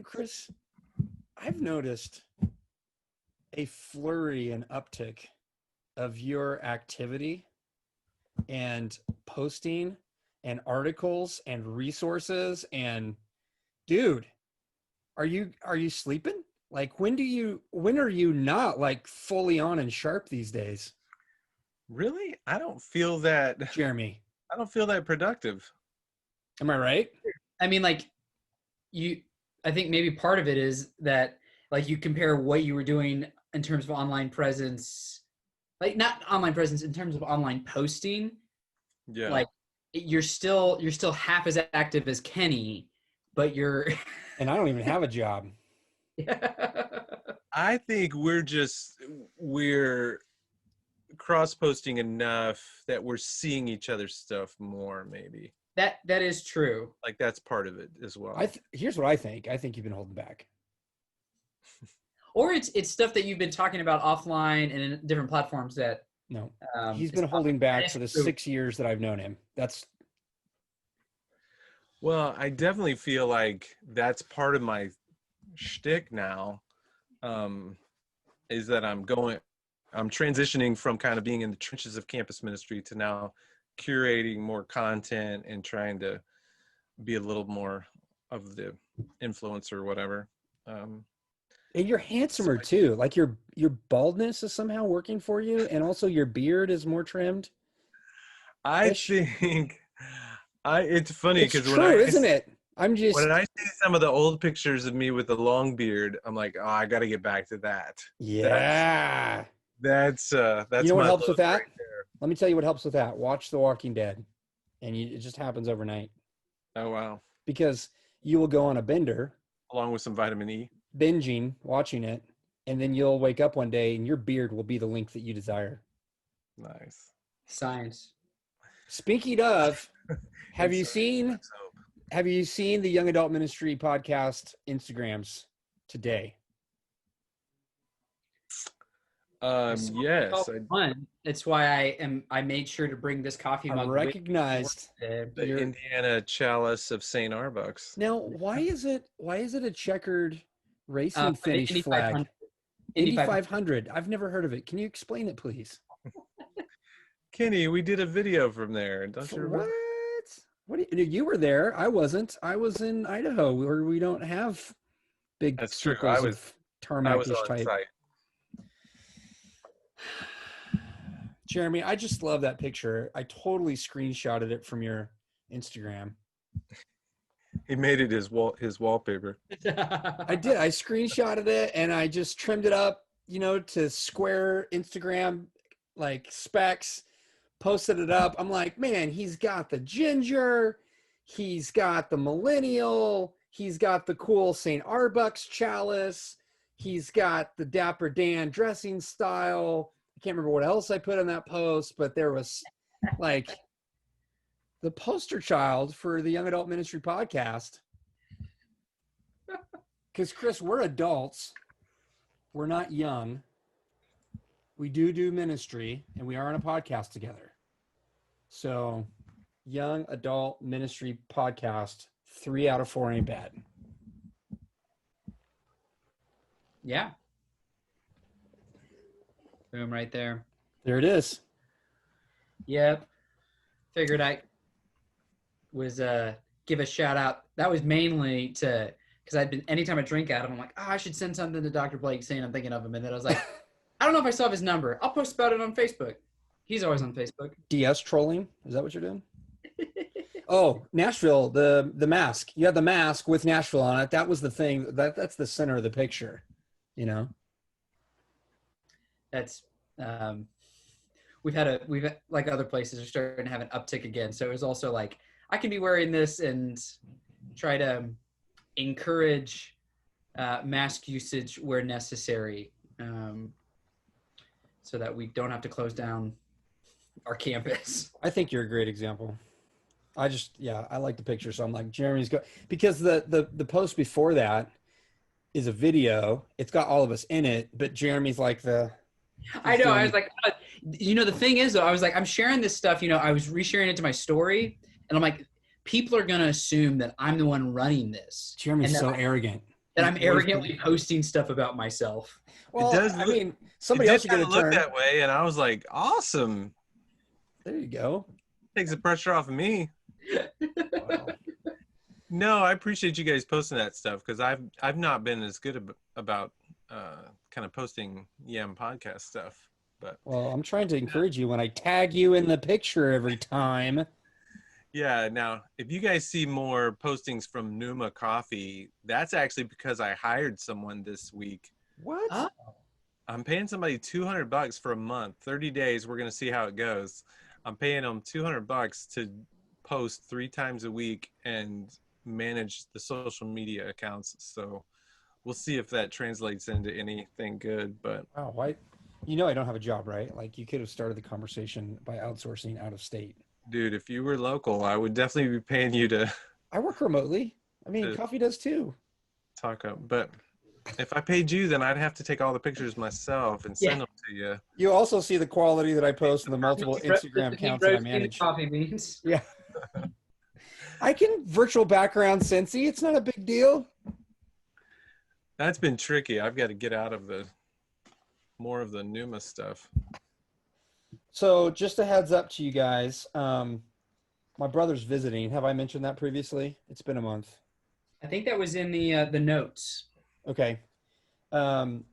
Hey, Chris, I've noticed a flurry and uptick of your activity and posting and articles and resources. And dude, are you sleeping? Like, when are you not like fully on and sharp these days? Really? I don't feel that. Jeremy, I don't feel that productive. am I right? I mean, like, I think maybe part of it is that, like, you compare what you were doing in terms of online presence, like not online presence in terms of online posting. Yeah. Like, you're still half as active as Kenny, but you're. And I don't even have a job. I think we're cross-posting enough that we're seeing each other's stuff more, maybe. That is true. Like, that's part of it as well. Here's what I think. I think you've been holding back. Or it's stuff that you've been talking about offline and in different platforms that. No, he's been holding back for the 6 years that I've known him. Well, I definitely feel like that's part of my shtick now, is that I'm transitioning from kind of being in the trenches of campus ministry to now curating more content and trying to be a little more of the influencer or whatever. And you're handsomer too. Like, your baldness is somehow working for you, and also your beard is more trimmed. I think it's funny It's because true, isn't it? When I see some of the old pictures of me with the long beard, I'm like, oh, I got to get back to that. Yeah. That's You know what helps with that? Right there. Let me tell you what helps with that. Watch The Walking Dead, and it just happens overnight. Oh, wow. Because you will go on a bender, Along with some vitamin E. binging, watching it, and then you'll wake up one day and your beard will be the length that you desire. Nice. Science. Speaking of, have you seen the Young Adult Ministry podcast Instagrams today? Yes. It's why I made sure to bring this coffee mug. I recognized The Indiana Chalice of St. Arbuck's. Now, why is it a checkered racing finish Indy flag? 500. Indy 500. I've never heard of it. Can you explain it, please? Kenny, we did a video from there. Don't you remember? What? You were there. I wasn't. I was in Idaho, where we don't have big That's true. circles of tarmac-ish type. Site. Jeremy, I just love that picture. I totally screenshotted it from your Instagram. He made it his wallpaper. I did. I screenshotted it and I just trimmed it up, to square Instagram like specs, posted it up. I'm like, man, he's got the ginger, he's got the millennial, he's got the cool St. Arbuck's chalice, he's got the Dapper Dan dressing style. I can't remember what else I put on that post, but there was like the poster child for the Young Adult Ministry podcast. Because, Chris, we're adults. We're not young. We do ministry, and we are on a podcast together. So, Young Adult Ministry podcast, 3 out of 4 ain't bad. Yeah. Boom, right there. There it is. Yep. Figured I was give a shout out. That was mainly to, because anytime I drink at him, I'm like, I should send something to Dr. Blake saying I'm thinking of him. And then I was like, I don't know if I still have his number. I'll post about it on Facebook. He's always on Facebook. DS trolling? Is that what you're doing? Oh, Nashville, the mask. You had the mask with Nashville on it. That was the thing. That's the center of the picture, That's we've had like other places are starting to have an uptick again. So it was also like, I can be wearing this and try to encourage mask usage where necessary, so that we don't have to close down our campus. I think you're a great example. I like the picture. So I'm like, Jeremy's because the post before that is a video. It's got all of us in it, but Jeremy's like I know. I was like, the thing is though, I was like, I'm sharing this stuff, I was resharing it to my story and I'm like, people are going to assume that I'm the one running this. Jeremy's so arrogant. that I'm arrogantly posting stuff about myself. Well, does I look- mean, somebody it else did should get a kinda look turn. that way, and I was like, awesome. There you go. Takes the pressure off of me. Wow. No, I appreciate you guys posting that stuff because I've not been as good about kind of posting YAM podcast stuff. But Well, I'm trying to encourage you when I tag you in the picture every time. yeah, now if you guys see more postings from Numa Coffee, that's actually because I hired someone this week. What? Oh. I'm paying somebody $200 for a month, 30 days. We're gonna see how it goes. I'm paying them $200 to post 3 times a week and manage the social media accounts. So we'll see if that translates into anything good. But Wow, why? You know I don't have a job, right? Like you could have started the conversation by outsourcing out of state. dude, if you were local, I would definitely be paying you to I work remotely. I mean, Coffee does too. talk up. But if I paid you, then I'd have to take all the pictures myself and send them to you. You also see the quality that I post in the multiple Instagram accounts that I manage. Coffee beans. Yeah. I can virtual background Cincy. It's not a big deal. That's been tricky. I've got to get out of the more of the Numa stuff. So just a heads up to you guys. My brother's visiting. Have I mentioned that previously? It's been a month. I think that was in the notes. Okay. And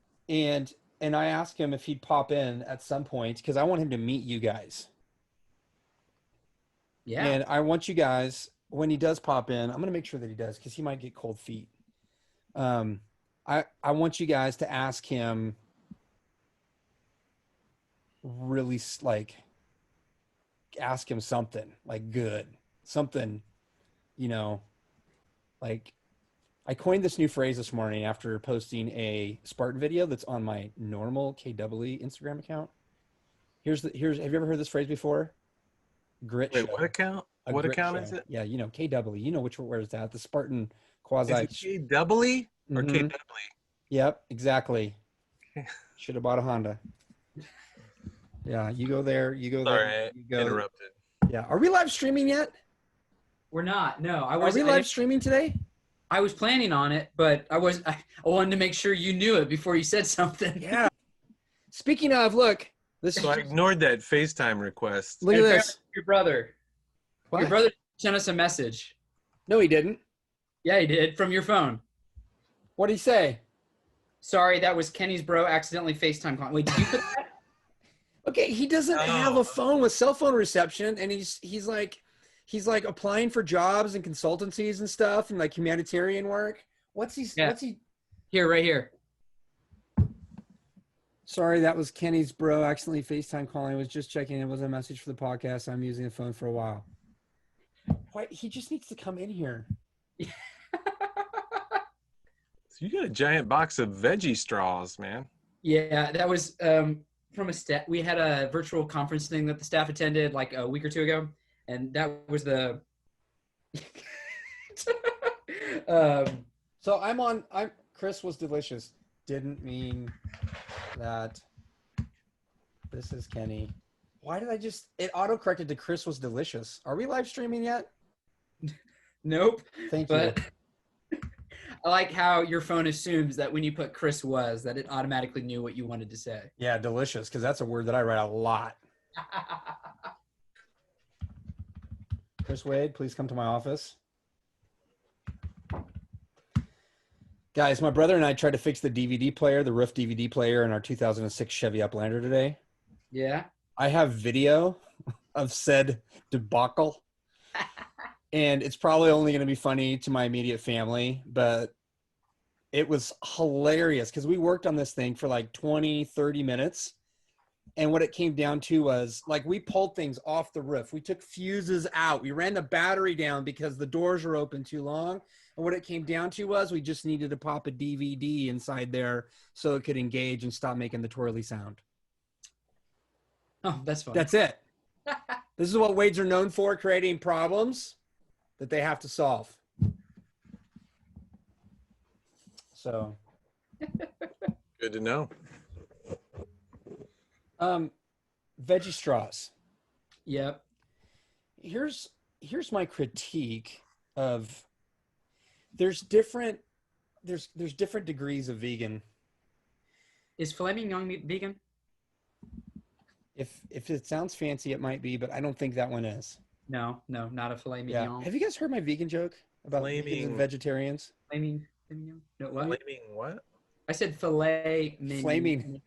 I asked him if he'd pop in at some point because I want him to meet you guys. Yeah. And I want you guys, when he does pop in, I'm going to make sure that he does because he might get cold feet. I want you guys to ask him really ask him something like good, something, like I coined this new phrase this morning after posting a Spartan video that's on my normal KWE Instagram account. Have you ever heard this phrase before? Grit Wait, show. what account? What grit account show. is it? Yeah, KWE. You know where is that? The Spartan quasi. Is it K-double-E or Mhm. K-double-E? Yep, exactly. Should have bought a Honda. Yeah, you go there. You go there. Sorry, You go. interrupted. Yeah. Are we live streaming yet? We're not. No, Are we live streaming today? I was planning on it, but I wanted to make sure you knew it before you said something. Yeah. Speaking of, look. So I ignored that FaceTime request. Look at And this. Your brother. What? Your brother sent us a message. No, he didn't. Yeah, he did, from your phone. What did he say? Sorry, that was Kenny's bro accidentally FaceTime calling. Wait, did you put that? Okay, he doesn't have a phone with cell phone reception, and he's like applying for jobs and consultancies and stuff and like humanitarian work. What's he? Here, right here. Sorry, that was Kenny's bro accidentally FaceTime calling. I was just checking. It was a message for the podcast. I'm using the phone for a while. Why? He just needs to come in here. So you got a giant box of veggie straws, man. Yeah, that was from a staff. We had a virtual conference thing that the staff attended like a week or two ago, and that was the. So Chris was delicious. Didn't mean that. This is Kenny. Why did it auto-corrected to Chris was delicious? Are we live streaming yet? Nope. Thank you. But I like how your phone assumes that when you put Chris was, that it automatically knew what you wanted to say. Yeah, delicious, because that's a word that I write a lot. Chris Wade, please come to my office. Guys, my brother and I tried to fix the DVD player, the roof DVD player in our 2006 Chevy Uplander today. Yeah. I have video of said debacle. And it's probably only going to be funny to my immediate family, but it was hilarious because we worked on this thing for like 20, 30 minutes. And what it came down to was like we pulled things off the roof. We took fuses out. We ran the battery down because the doors were open too long. And what it came down to was we just needed to pop a DVD inside there so it could engage and stop making the twirly sound. Oh, that's fun. That's it. This is what Wades are known for, creating problems that they have to solve. So. Good to know. Veggie straws. Yep. Here's my critique of there's different there's different degrees of vegan. Is filet mignon meat vegan? If it sounds fancy, it might be, but I don't think that one is. No, not a filet Yeah. mignon. Have you guys heard my vegan joke about vegans and Flaming- vegetarians? Filet mignon? No, what? Flaming what? I said filet mignon. Flaming.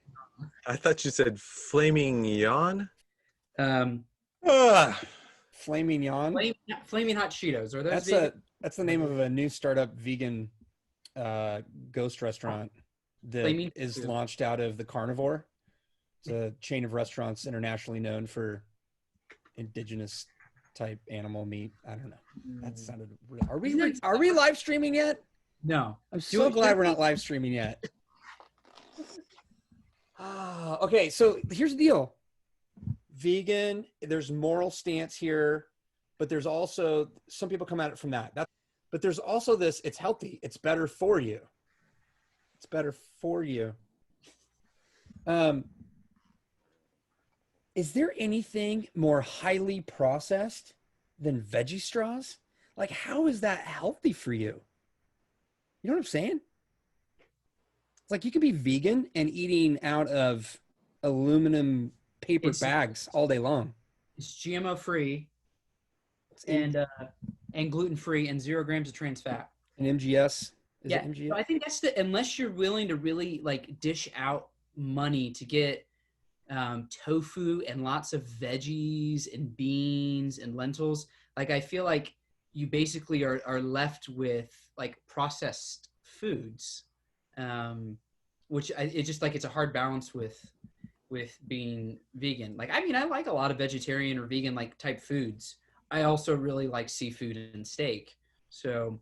I thought you said flaming yawn. Um, Flaming Yawn. flaming hot Cheetos. Are those vegan? That's the name of a new startup vegan ghost restaurant that Flaming is Food. launched out of the Carnivore. It's a chain of restaurants internationally known for indigenous type animal meat. I don't know. That sounded real. Are we live streaming yet? No. I'm so glad we're not live streaming yet. Okay, so here's the deal. Vegan, there's moral stance here, but there's also some people come at it from that. But there's also this, it's healthy. It's better for you. It's better for you. Is there anything more highly processed than veggie straws? Like, how is that healthy for you? You know what I'm saying? It's like you could be vegan and eating out of aluminum paper bags all day long. It's GMO free and gluten free and 0 grams of trans fat. And MGS. Is Yeah, it MGS? so I think that's unless you're willing to really like dish out money to get tofu and lots of veggies and beans and lentils. Like, I feel like you basically are left with like processed foods, which it's just like, it's a hard balance with being vegan. Like, I mean, I like a lot of vegetarian or vegan like type foods. I also really like seafood and steak. So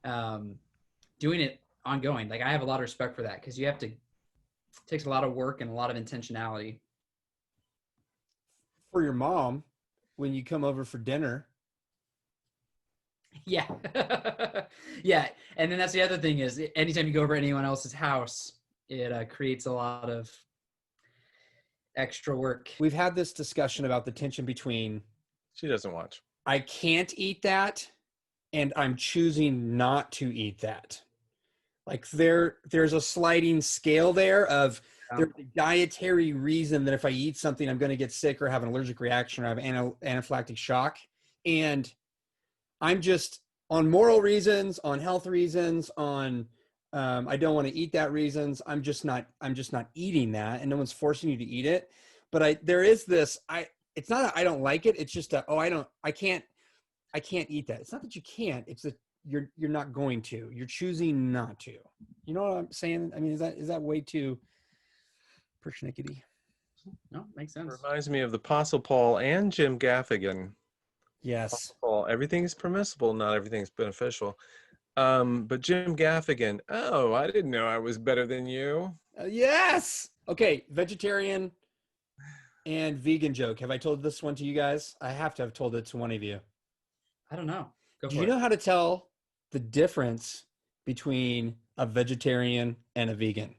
doing it ongoing, like, I have a lot of respect for that, because it takes a lot of work and a lot of intentionality. For your mom, when you come over for dinner. Yeah. Yeah. And then that's the other thing is, anytime you go over to anyone else's house, it creates a lot of extra work. We've had this discussion about the tension between She doesn't watch. I can't eat that and I'm choosing not to eat that. Like, there's a sliding scale there of there's a dietary reason that if I eat something, I'm going to get sick or have an allergic reaction or have anaphylactic shock. And I'm just, on moral reasons, on health reasons, on I don't want to eat that reasons, I'm just not eating that, and no one's forcing you to eat it. But there is this, it's not I don't like it, it's just I can't eat that. It's not that you can't, it's that you're not going to. You're choosing not to. You know what I'm saying? I mean, is that way too persnickety? No, makes sense. Reminds me of the Apostle Paul and Jim Gaffigan. Yes. Paul, everything's permissible, not everything's beneficial. But Jim Gaffigan, I didn't know I was better than you. Yes. Okay, vegetarian and vegan joke. Have I told this one to you guys? I have to have told it to one of you. I don't know. Go Do for you it. know how to tell the difference between a vegetarian and a vegan?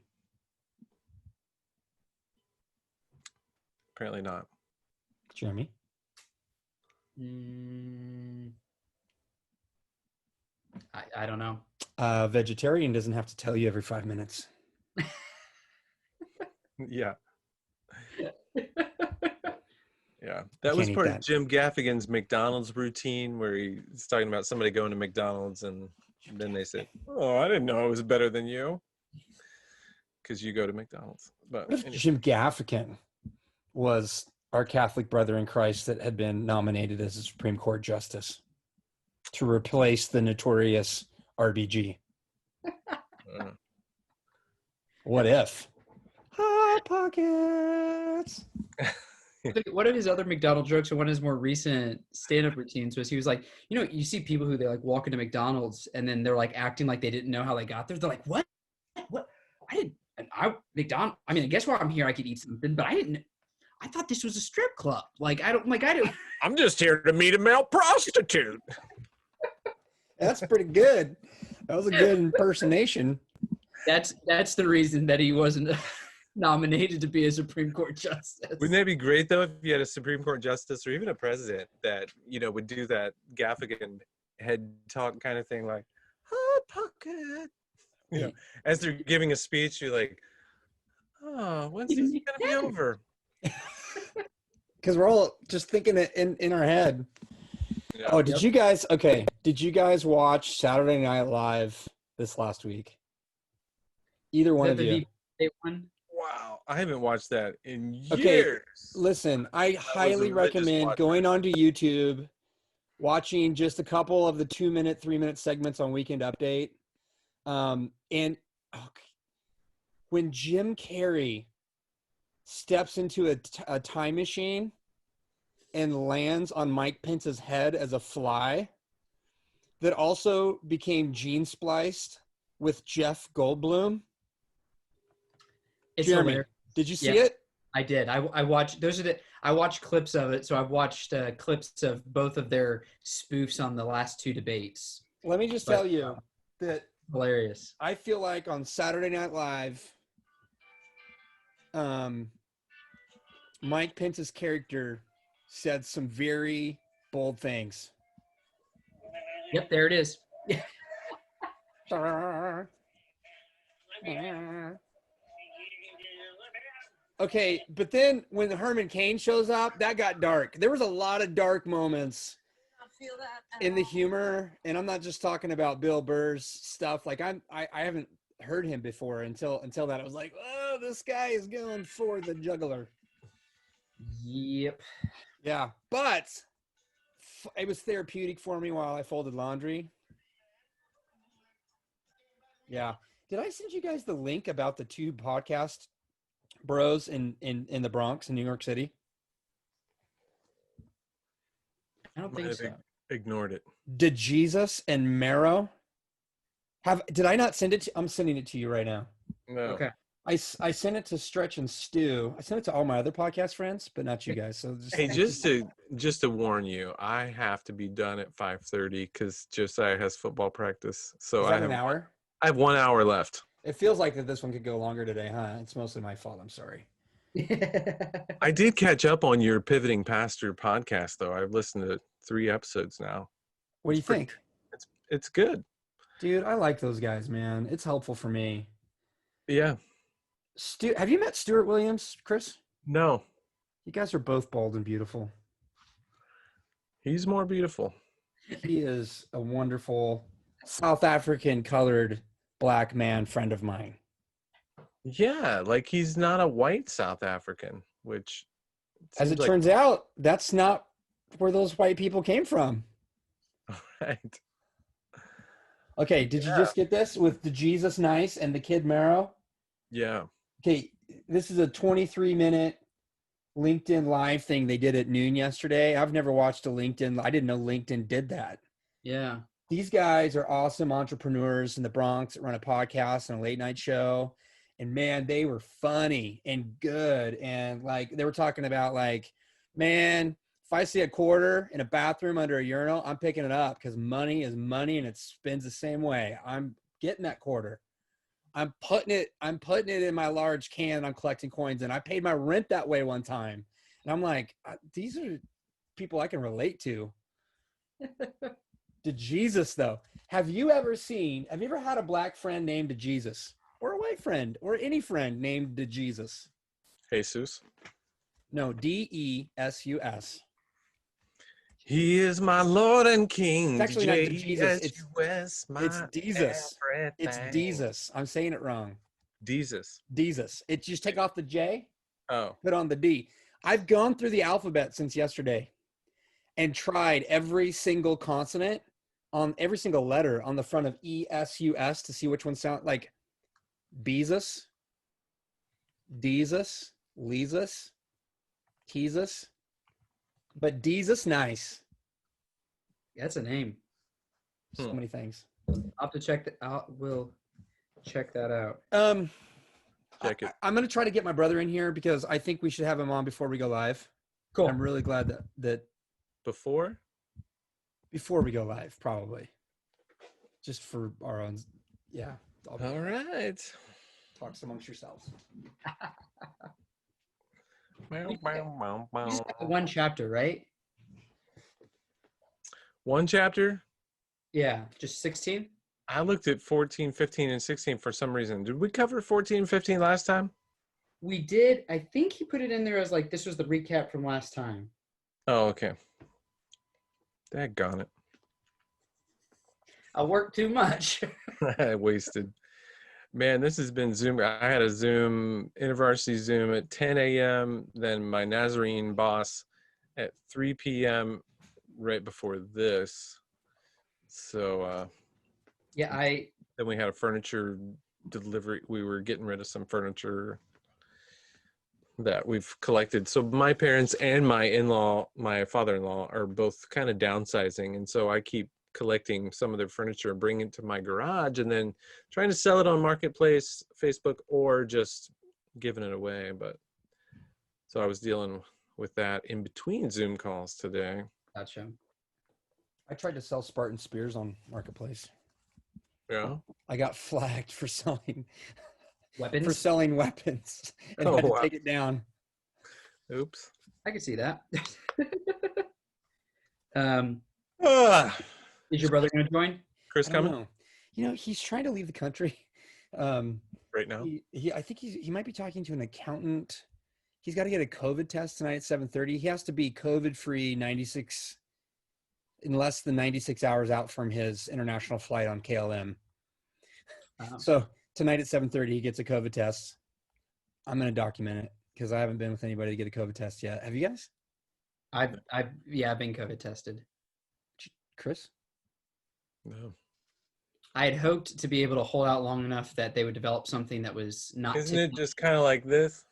Apparently not. Jeremy? I don't know. A vegetarian doesn't have to tell you every 5 minutes. Yeah. Yeah. That Can't was eat part that. of Jim Gaffigan's McDonald's routine, where he's talking about somebody going to McDonald's and then they say, "Oh, I didn't know I was better than you," because you go to McDonald's. But What if anyway. Jim Gaffigan was our Catholic brother in Christ that had been nominated as a Supreme Court justice to replace the notorious RBG? What if? Hot Pockets. One of his other McDonald's jokes, or one of his more recent stand-up routines, was he was like, you see people who they like walk into McDonald's and then they're like acting like they didn't know how they got there. They're like, what? McDonald's. I mean, I guess while I'm here, I could eat something, but I thought this was a strip club. I'm just here to meet a male prostitute. That's pretty good. That was a good impersonation. That's the reason that he wasn't nominated to be a Supreme Court justice. Wouldn't that be great though, if you had a Supreme Court justice or even a president that, would do that Gaffigan head talk kind of thing, like, "Hot Pocket." You know, as they're giving a speech, you're like, oh, when's this gonna be over? Because we're all just thinking it in our head. Yeah. Oh, did you guys watch Saturday Night Live this last week? Either one of you? One? Wow, I haven't watched that in years. Okay, listen, I highly recommend going onto YouTube, watching just a couple of the 2-minute, 3-minute segments on Weekend Update. When Jim Carrey steps into a time machine and lands on Mike Pence's head as a fly that also became gene spliced with Jeff Goldblum. It's Jeremy, hilarious. did you see it? I did. I watched I watched clips of it. So I've watched clips of both of their spoofs on the last 2 debates. Let me just tell you that Hilarious. I feel like on Saturday Night Live, Mike Pence's character said some very bold things. Yep, there it is. Okay, but then when Herman Cain shows up, that got dark. There was a lot of dark moments in the humor, and I'm not just talking about Bill Burr's stuff. Like I haven't heard him before until that. I was like, oh, this guy is going for the juggler. Yep. Yeah, but it was therapeutic for me while I folded laundry. Yeah. Did I send you guys the link about the 2 podcast bros in the Bronx in New York City? I don't think so. Ignored it. Did Jesus and Marrow did I not send it to? I'm sending it to you right now. No. Okay. I sent it to Stretch and Stu. I sent it to all my other podcast friends, but not you guys. So just to warn you, I have to be done at 5:30 because Josiah has football practice. So I have an hour. I have 1 hour left. It feels like that this one could go longer today, huh? It's mostly my fault. I'm sorry. I did catch up on your Pivoting Pastor podcast, though. I've listened to 3 episodes now. What do you think? It's good. Dude, I like those guys, man. It's helpful for me. Yeah. Have you met Stuart Williams, Chris? No. You guys are both bald and beautiful. He's more beautiful. He is a wonderful South African colored black man friend of mine. Yeah, like he's not a white South African, which as it turns out, that's not where those white people came from. Right. Okay, did you just get this with the Jesus Nice and the Kid Marrow? Yeah. Okay, this is a 23-minute LinkedIn live thing they did at noon yesterday. I've never watched a LinkedIn. I didn't know LinkedIn did that. Yeah. These guys are awesome entrepreneurs in the Bronx that run a podcast and a late night show. And man, they were funny and good. And like, they were talking about like, man, if I see a quarter in a bathroom under a urinal, I'm picking it up because money is money and it spins the same way. I'm getting that quarter. I'm putting it in my large can. I'm collecting coins, and I paid my rent that way one time. And I'm like, these are people I can relate to. To Jesus, though. Have you ever had a black friend named Jesus, or a white friend, or any friend named Jesus? Jesus. No, D-E-S-U-S. He is my Lord and King. It's actually not Jesus. It's Jesus. Everything. It's Jesus. I'm saying it wrong. Jesus. It just take off the J. Oh. Put on the D. I've gone through the alphabet since yesterday and tried every single consonant on every single letter on the front of E-S-U-S to see which one sound like Beezus, Deezus, Leezus, Teezus. But Jesus Nice. That's a name. So many things. I'll have to check that. We'll check that out. Check it. I'm going to try to get my brother in here because I think we should have him on before we go live. Cool. I'm really glad that Before we go live, probably. Just for our own. Yeah. All right. Talks amongst yourselves. Just one chapter, right? One chapter? Yeah, just 16. I looked at 14, 15, and 16 for some reason. Did we cover 14 and 15 last time? We did. I think he put it in there as like this was the recap from last time. Oh, okay. Daggone it. I worked too much. I wasted. Man, this has been Zoom. I had a Zoom, InterVarsity Zoom at 10 a.m., then my Nazarene boss at 3 p.m. right before this. So, Yeah, then we had a furniture delivery. We were getting rid of some furniture that we've collected. So my parents and my father-in-law are both kind of downsizing. And so I keep collecting some of their furniture and bringing it to my garage and then trying to sell it on Marketplace, Facebook, or just giving it away. But so I was dealing with that in between Zoom calls today. gotcha. I tried to sell Spartan spears on Marketplace. Yeah. I got flagged for selling Weapons. weapons and had to take it down. Oops. I can see that. Is your brother going to join? Chris I don't coming know. You know, he's trying to leave the country. right now? I think he might be talking to an accountant. He's got to get a COVID test tonight at 7:30. He has to be COVID-free 96 in less than 96 hours out from his international flight on KLM. So tonight at 7:30, he gets a COVID test. I'm going to document it because I haven't been with anybody to get a COVID test yet. Have you guys? I've been COVID tested. Chris? No. I had hoped to be able to hold out long enough that they would develop something that was not. Isn't it just kind of like this?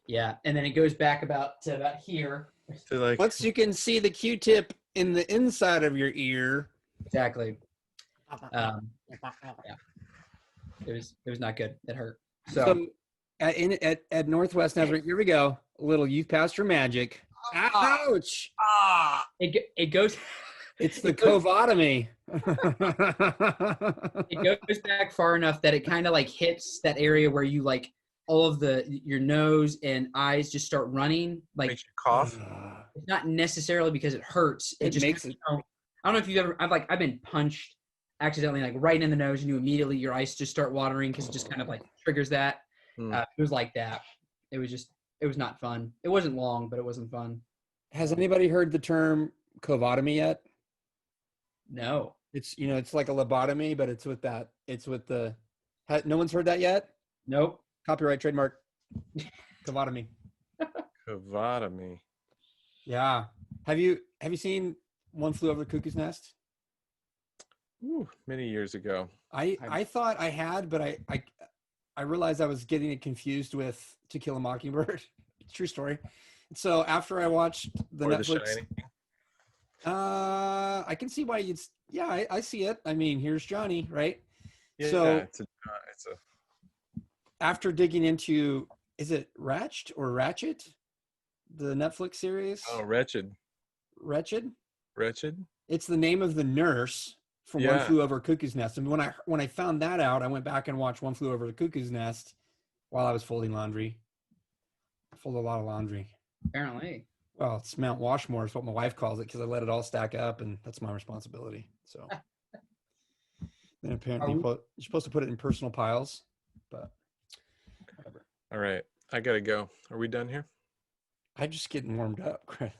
Yeah, and then it goes back about here. To like, Once you can see the Q-tip in the inside of your ear. Exactly. Yeah. It was not good. It hurt. So at Northwest Nazarene, here we go. A little youth pastor magic. Ouch! it goes. It's the Covotomy. It goes back far enough that it kind of like hits that area where you like all of your nose and eyes just start running. Like makes you cough. it's not necessarily because it hurts. It just makes it. I don't know if you've ever. I've been punched accidentally like right in the nose, and you immediately your eyes just start watering because it just kind of like triggers that. It was like that. It was not fun. It wasn't long, but it wasn't fun. Has anybody heard the term Covotomy yet? No. It's like a lobotomy, but it's with that. It's with the. No one's heard that yet? Nope. Copyright, trademark. Covotomy. Covotomy. Yeah. Have you seen One Flew Over the Cuckoo's Nest? Ooh, many years ago. I thought I had, but I realized I was getting it confused with To Kill a Mockingbird. True story. So after I watched the Or Netflix, The Shining. I can see why you'd. Yeah, I see it. I mean, here's Johnny, right? Yeah, So it's a after digging into, is it Ratchet, the Netflix series? oh, Wretched. Wretched. It's the name of the nurse from One Flew Over Cuckoo's Nest. And when I found that out, I went back and watched One Flew Over the Cuckoo's Nest while I was folding laundry. I fold a lot of laundry. Apparently. Well, it's Mount Washmore is what my wife calls it because I let it all stack up, and that's my responsibility. So then apparently you're supposed to put it in personal piles, but whatever. All right, I gotta go. Are we done here? I'm just getting warmed up, Chris.